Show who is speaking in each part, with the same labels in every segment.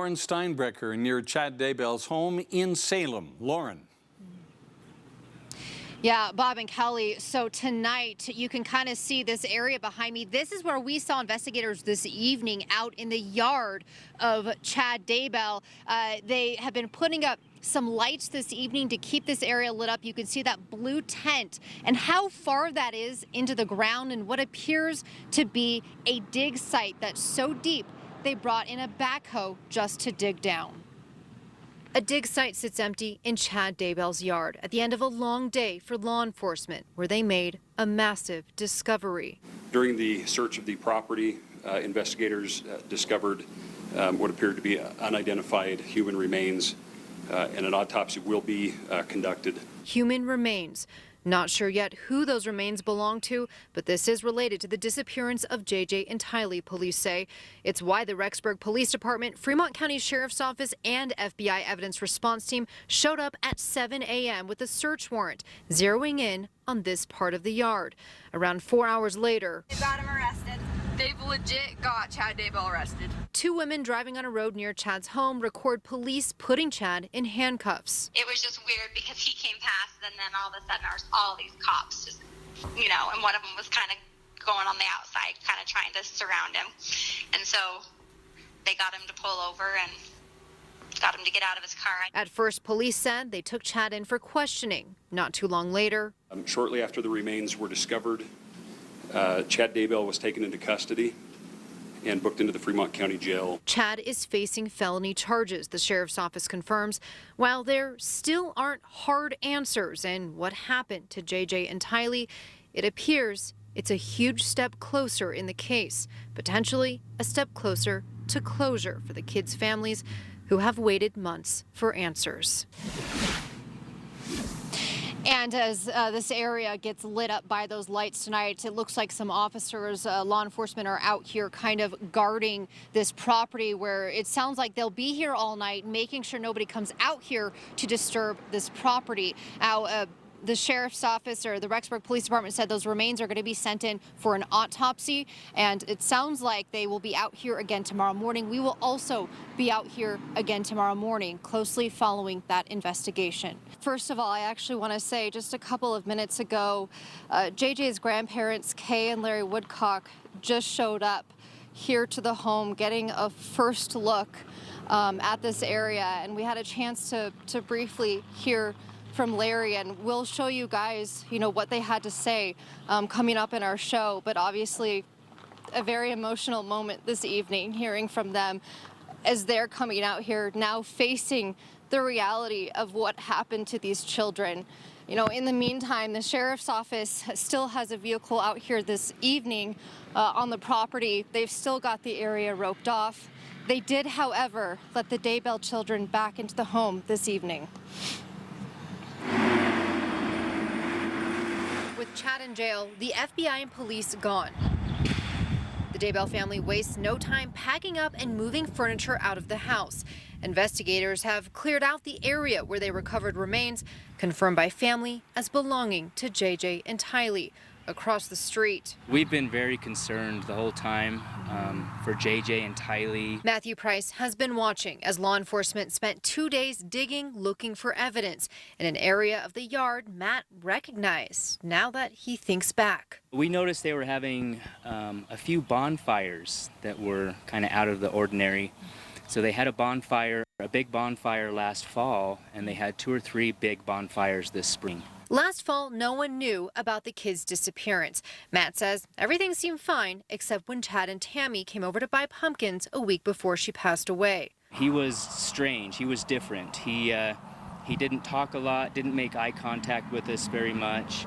Speaker 1: Lauren Steinbrecher near Chad Daybell's home in Salem. Lauren.
Speaker 2: Yeah, Bob and Kelly, so tonight you can kind of see this area behind me. This is where we saw investigators this evening out in the yard of Chad Daybell. They have been putting up some lights this evening to keep this area lit up. You can see that blue tent and how far that is into the ground and what appears to be a dig site that's so deep they brought in a backhoe just to dig down. A dig site sits empty in Chad Daybell's yard at the end of a long day for law enforcement, where they made a massive discovery.
Speaker 3: During the search of the property, investigators discovered what appeared to be unidentified human remains, and an autopsy will be conducted. Human
Speaker 2: remains. Not sure yet who those remains belong to, but this is related to the disappearance of JJ and Tylee, police say. It's why the Rexburg Police Department, Fremont County Sheriff's Office, and FBI Evidence Response Team showed up at 7 a.m. with a search warrant, zeroing in on this part of the yard. Around 4 hours later,
Speaker 4: they got him arrested. They've legit got Chad Daybell arrested.
Speaker 2: Two women driving on a road near Chad's home record police putting Chad in handcuffs.
Speaker 5: It was just weird because he came past and then all of a sudden there was all these cops just, and one of them was kind of going on the outside, kind of trying to surround him. And so they got him to pull over and got him to get out of his car.
Speaker 2: At first, police said they took Chad in for questioning. Not too long later.
Speaker 3: Shortly after the remains were discovered, Chad Daybell was taken into custody and booked into the Fremont County Jail.
Speaker 2: Chad is facing felony charges, the sheriff's office confirms, while there still aren't hard answers in what happened to JJ and Tylee. It appears it's a huge step closer in the case, potentially a step closer to closure for the kids' families who have waited months for answers. And as this area gets lit up by those lights tonight, it looks like some officers, law enforcement, are out here kind of guarding this property, where it sounds like they'll be here all night, making sure nobody comes out here to disturb this property. Now, the sheriff's office or the Rexburg Police Department said those remains are going to be sent in for an autopsy, and it sounds like they will be out here again tomorrow morning. We will also be out here again tomorrow morning, closely following that investigation. First of all, I actually want to say just a couple of minutes ago, JJ's grandparents, Kay and Larry Woodcock, just showed up here to the home, getting a first look at this area, and we had a chance to briefly hear from Larry, and we'll show you guys, what they had to say coming up in our show. But obviously, a very emotional moment this evening, hearing from them as they're coming out here now facing the reality of what happened to these children. In the meantime, the sheriff's office still has a vehicle out here this evening on the property. They've still got the area roped off. They did, however, let the Daybell children back into the home this evening. With Chad in jail, the FBI and police gone. The Daybell family wastes no time packing up and moving furniture out of the house. Investigators have cleared out the area where they recovered remains, confirmed by family as belonging to JJ and Tylee, across the street.
Speaker 6: We've been very concerned the whole time for JJ and Tylee.
Speaker 2: Matthew Price has been watching as law enforcement spent 2 days digging, looking for evidence in an area of the yard Matt recognized now that he thinks back.
Speaker 6: We noticed they were having a few bonfires that were kind of out of the ordinary. So they had a big bonfire last fall, and they had 2 or 3 big bonfires this spring.
Speaker 2: Last fall, no one knew about the kids' disappearance. Matt says everything seemed fine except when Chad and Tammy came over to buy pumpkins a week before she passed away.
Speaker 6: He was strange. He was different. He didn't talk a lot, didn't make eye contact with us very much.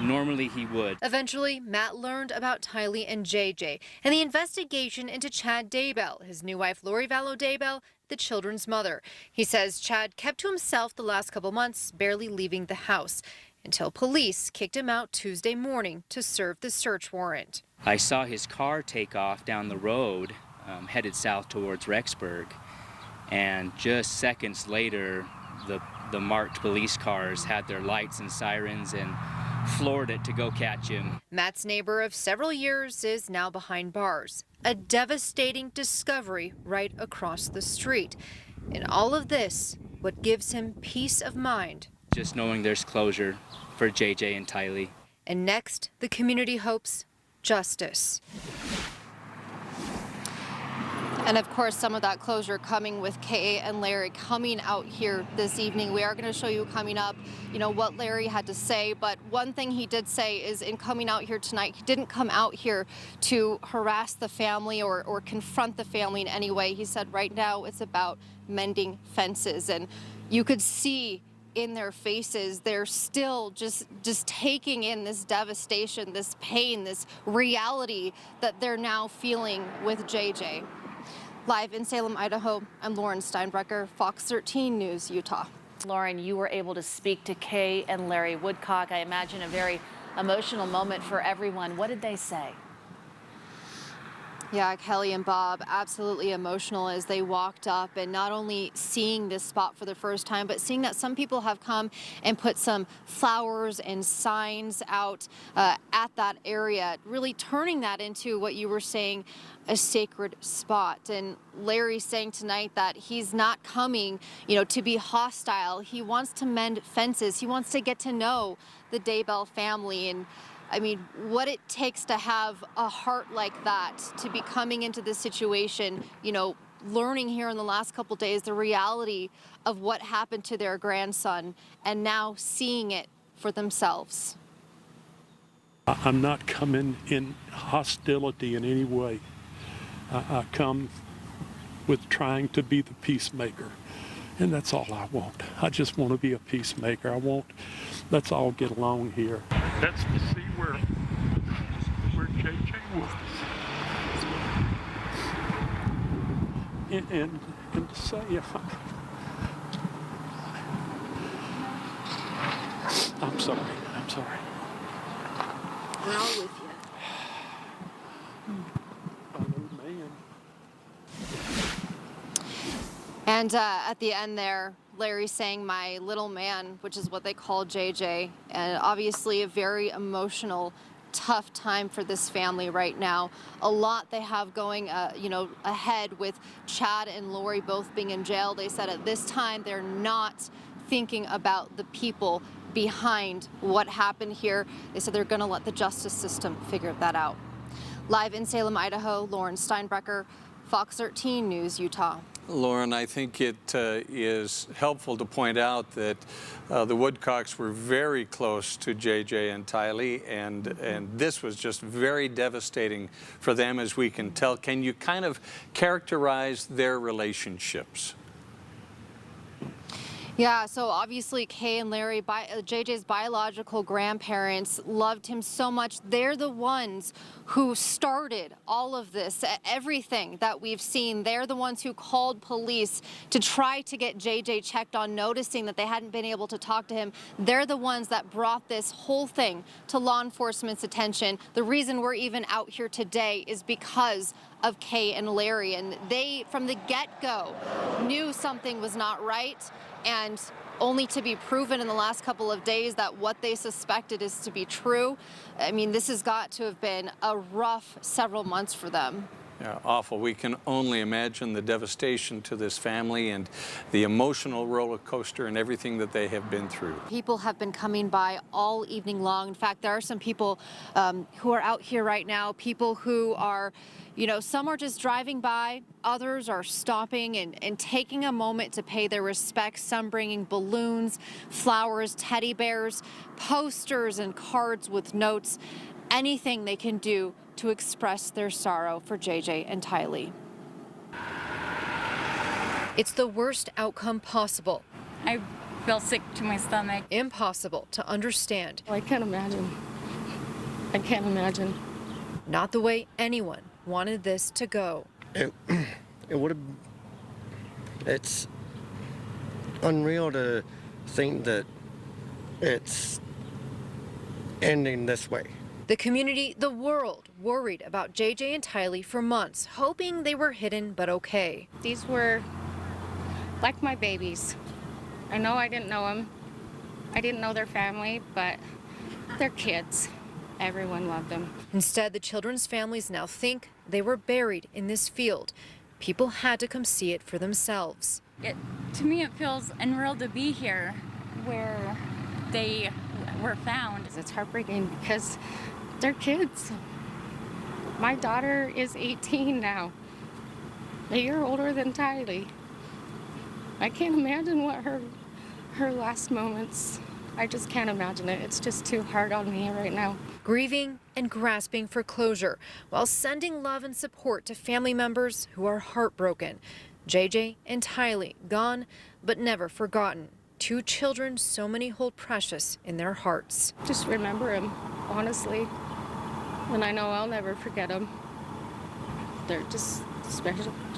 Speaker 6: Normally he would.
Speaker 2: Eventually, Matt learned about Tylee and JJ and the investigation into Chad Daybell, his new wife Lori Vallow Daybell, the children's mother. He says Chad kept to himself the last couple months, barely leaving the house, until police kicked him out Tuesday morning to serve the search warrant.
Speaker 6: I saw his car take off down the road, headed south towards Rexburg, and just seconds later, the marked police cars had their lights and sirens, and floored it to go catch him.
Speaker 2: Matt's neighbor of several years is now behind bars. A devastating discovery right across the street. In all of this, what gives him peace of mind.
Speaker 6: Just knowing there's closure for JJ and Tylee.
Speaker 2: And next, the community hopes justice. And of course, some of that closure coming with Kay and Larry coming out here this evening. We are going to show you coming up, what Larry had to say. But one thing he did say is in coming out here tonight, he didn't come out here to harass the family or confront the family in any way. He said right now it's about mending fences. And you could see in their faces, they're still just taking in this devastation, this pain, this reality that they're now feeling with JJ. Live in Salem, Idaho, I'm Lauren Steinbrecher, Fox 13 News, Utah.
Speaker 7: Lauren, you were able to speak to Kay and Larry Woodcock. I imagine a very emotional moment for everyone. What did they say?
Speaker 2: Yeah, Kelly and Bob, absolutely emotional as they walked up and not only seeing this spot for the first time, but seeing that some people have come and put some flowers and signs out at that area, really turning that into what you were saying, a sacred spot. And Larry saying tonight that he's not coming, to be hostile. He wants to mend fences. He wants to get to know the Daybell family. And I mean, what it takes to have a heart like that, to be coming into this situation, learning here in the last couple days the reality of what happened to their grandson and now seeing it for themselves.
Speaker 8: I'm not coming in hostility in any way. I come with trying to be the peacemaker. And that's all I want. I just want to be a peacemaker. Let's all get along here. That's to see where JJ was. And to say I'm sorry.
Speaker 2: We're all with you. And at the end there, Larry saying my little man, which is what they call JJ, and obviously a very emotional, tough time for this family right now. A lot they have going, ahead with Chad and Lori both being in jail. They said at this time they're not thinking about the people behind what happened here. They said they're going to let the justice system figure that out. Live in Salem, Idaho, Lauren Steinbrecher, Fox 13 News, Utah.
Speaker 1: Lauren, I think it is helpful to point out that the Woodcocks were very close to JJ and Tylee, and this was just very devastating for them, as we can tell. Can you kind of characterize their relationships?
Speaker 2: Yeah, so obviously Kay and Larry, JJ's biological grandparents, loved him so much. They're the ones who started all of this, everything that we've seen. They're the ones who called police to try to get JJ checked on, noticing that they hadn't been able to talk to him. They're the ones that brought this whole thing to law enforcement's attention. The reason we're even out here today is because of Kay and Larry, and they, from the get-go, knew something was not right, and only to be proven in the last couple of days that what they suspected is to be true. I mean, this has got to have been a rough several months for them.
Speaker 1: Yeah, awful. We can only imagine the devastation to this family and the emotional roller coaster and everything that they have been through.
Speaker 2: People have been coming by all evening long. In fact, there are some people who are out here right now, people who are, some are just driving by, others are stopping and taking a moment to pay their respects, some bringing balloons, flowers, teddy bears, posters, and cards with notes, anything they can do to express their sorrow for JJ and Tylee. It's the worst outcome possible.
Speaker 9: I feel sick to my stomach.
Speaker 2: Impossible to understand.
Speaker 9: I can't imagine. I can't imagine.
Speaker 2: Not the way anyone wanted this to go.
Speaker 10: It would have. It's unreal to think that it's ending this way.
Speaker 2: The community, the world, worried about JJ and Tylee for months, hoping they were hidden but okay.
Speaker 9: These were like my babies. I know I didn't know them. I didn't know their family, but They're kids. Everyone loved them.
Speaker 2: Instead, the children's families now think they were buried in this field. People had to come see it for themselves.
Speaker 9: To me, it feels unreal to be here where they were found. It's heartbreaking because they're kids. My daughter is 18 now, a year older than Tylee. I can't imagine what her last moments. I just can't imagine it. It's just too hard on me right now.
Speaker 2: Grieving and grasping for closure while sending love and support to family members who are heartbroken. JJ and Tylee gone but never forgotten. Two children so many hold precious in their hearts.
Speaker 9: Just remember them, honestly. And I know I'll never forget them. They're just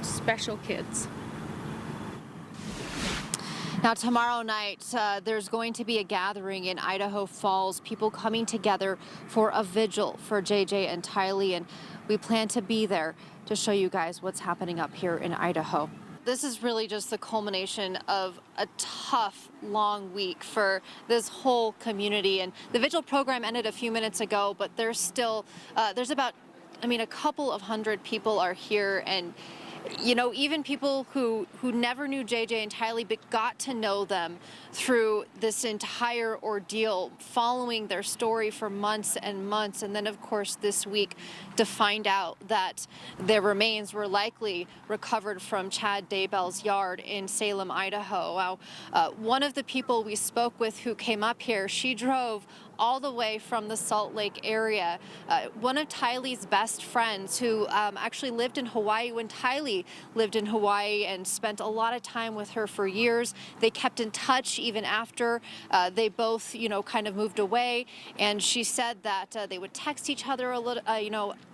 Speaker 9: special kids.
Speaker 2: Now, tomorrow night, there's going to be a gathering in Idaho Falls, people coming together for a vigil for JJ and Tylee, and we plan to be there to show you guys what's happening up here in Idaho. This is really just the culmination of a tough, long week for this whole community, and the vigil program ended a few minutes ago, but there's still, there's about, a couple of hundred people are here, and even people who never knew JJ and Tylee but got to know them through this entire ordeal, following their story for months and months, and then of course this week to find out that their remains were likely recovered from Chad Daybell's yard in Salem, Idaho. Now, one of the people we spoke with who came up here, she drove all the way from the Salt Lake area. One of Tylee's best friends who actually lived in Hawaii when Tylee lived in Hawaii and spent a lot of time with her for years. They kept in touch even after they both, kind of moved away. And she said that they would text each other a little,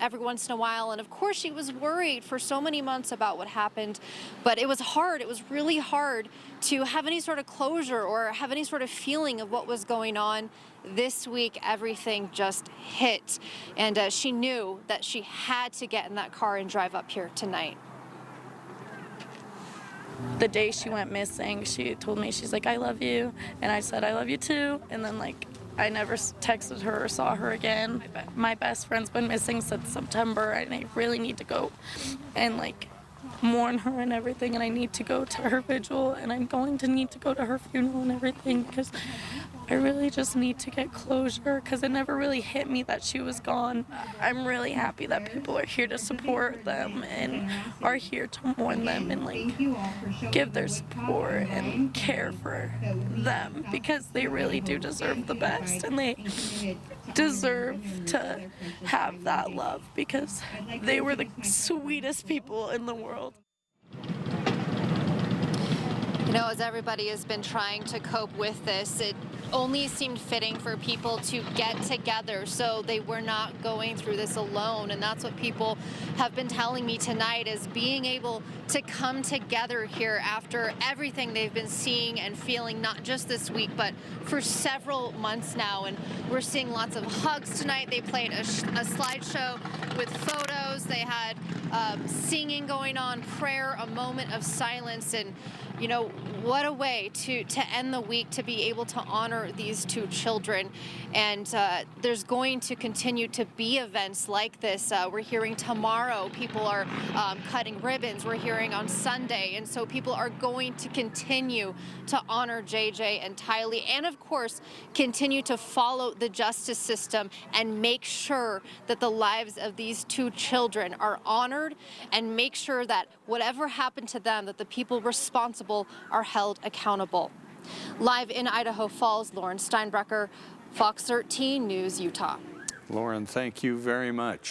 Speaker 2: every once in a while. And of course, she was worried for so many months about what happened. But it was hard. It was really hard to have any sort of closure or have any sort of feeling of what was going on. This week, everything just hit, and she knew that she had to get in that car and drive up here tonight.
Speaker 11: The day she went missing, she told me, she's like, I love you, and I said, I love you too, and then I never texted her or saw her again. My best friend's been missing since September, and I really need to go and mourn her and everything, and I need to go to her vigil, and I'm going to need to go to her funeral and everything because I really just need to get closure because it never really hit me that she was gone. I'm really happy that people are here to support them and are here to mourn them and give their support and care for them because they really do deserve the best and they deserve to have that love because they were the sweetest people in the world.
Speaker 2: As everybody has been trying to cope with this, it only seemed fitting for people to get together so they were not going through this alone. And that's what people have been telling me tonight, is being able to come together here after everything they've been seeing and feeling, not just this week, but for several months now. And we're seeing lots of hugs tonight. They played a slideshow with photos. They had singing going on, prayer, a moment of silence, and what a way to end the week, to be able to honor these two children. And there's going to continue to be events like this. We're hearing tomorrow people are cutting ribbons. We're hearing on Sunday. And so people are going to continue to honor JJ and Tylee, and of course, continue to follow the justice system and make sure that the lives of these two children are honored, and make sure that whatever happened to them, that the people responsible are held accountable. Live in Idaho Falls, Lauren Steinbrecher, Fox 13 News, Utah.
Speaker 1: Lauren, thank you very much.